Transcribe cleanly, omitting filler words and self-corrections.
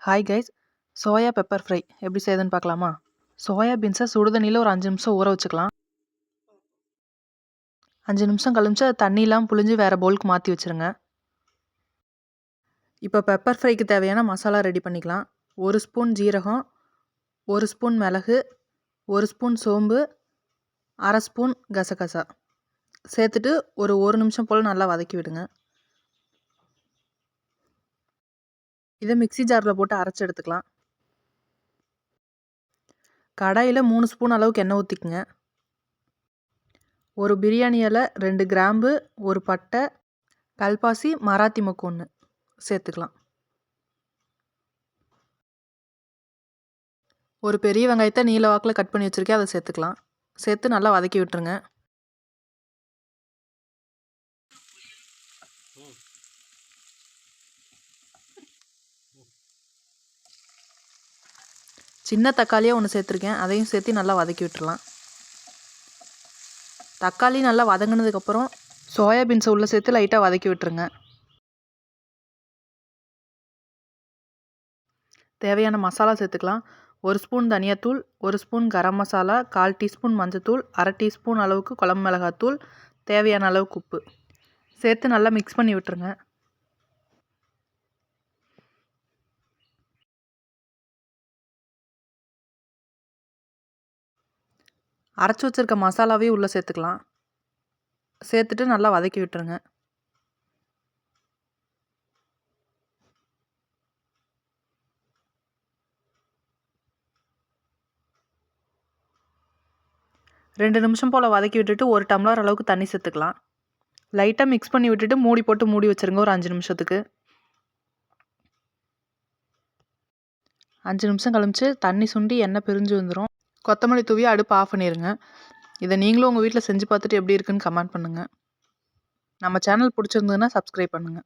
Hi guys, soya pepper fry எப்படி செய்யுதுன்னு பார்க்கலாமா? சோயா பீன்ஸை சுடுதண்ணியில் ஒரு 5 நிமிஷம் ஊற வச்சுக்கலாம். 5 நிமிஷம் கழிச்சு அது தண்ணியெலாம் புழிஞ்சு வேறு பவுலுக்கு மாற்றி வச்சுருங்க. இப்போ பெப்பர் ஃப்ரைக்கு தேவையான மசாலா ரெடி பண்ணிக்கலாம். 1 ஸ்பூன் ஜீரகம், 1 ஸ்பூன் மிளகு, 1 ஸ்பூன் சோம்பு, 1/2 ஸ்பூன் கசகசா சேர்த்துட்டு ஒரு நிமிஷம் போல் நல்லா வதக்கி விடுங்க. இதை மிக்ஸி ஜாரில் போட்டு அரைச்சி எடுத்துக்கலாம். கடாயில் 3 ஸ்பூன் அளவுக்கு எண்ணெய் ஊற்றிக்குங்க. ஒரு பிரியாணி இலை, 2 கிராம்பு, 1 பட்டை, கல்பாசி, மராத்தி மொக்கு 1 சேர்த்துக்கலாம். ஒரு பெரிய வெங்காயத்தை நீல வாக்கில் கட் பண்ணி வச்சுருக்கேன், அதை சேர்த்துக்கலாம். சேர்த்து நல்லா வதக்கி விட்டுருங்க. சின்ன தக்காளியாக 1 சேர்த்துருக்கேன், அதையும் சேர்த்து நல்லா வதக்கி விட்டுறலாம். தக்காளி நல்லா வதங்கினதுக்கப்புறம் சோயாபீன்ஸை உள்ளே சேர்த்து லைட்டாக வதக்கி விட்டுருங்க. தேவையான மசாலா சேர்த்துக்கலாம். 1 ஸ்பூன் தனியாத்தூள், 1 ஸ்பூன் கரம் மசாலா, 1/4 டீஸ்பூன் மஞ்சத்தூள், 1/2 டீஸ்பூன் அளவுக்கு குழம்பு மிளகாத்தூள், தேவையான அளவுக்கு உப்பு சேர்த்து நல்லா மிக்ஸ் பண்ணி விட்டுருங்க. அரைச்சி வச்சுருக்க மசாலாவையும் உள்ளே சேர்த்துக்கலாம். சேர்த்துட்டு நல்லா வதக்கி விட்டுருங்க. ரெண்டு நிமிஷம் போல் வதக்கி விட்டுட்டு 1 டம்ளர் அளவுக்கு தண்ணி சேர்த்துக்கலாம். லைட்டாக மிக்ஸ் பண்ணி விட்டுட்டு மூடி போட்டு மூடி வச்சுருங்க ஒரு 5 நிமிஷத்துக்கு. 5 நிமிஷம் கழிச்சு தண்ணி சுண்டி எண்ணெய் பிரிஞ்சு வந்துடும். கொத்தமல்லி தூவி அடுப்பு ஆஃப் பண்ணிடுங்க. இதை நீங்களும் உங்கள் வீட்டில் செஞ்சு பார்த்துட்டு எப்படி இருக்குன்னு கமெண்ட் பண்ணுங்கள். நம்ம சேனல் பிடிச்சிருந்ததுன்னா சப்ஸ்கிரைப் பண்ணுங்கள்.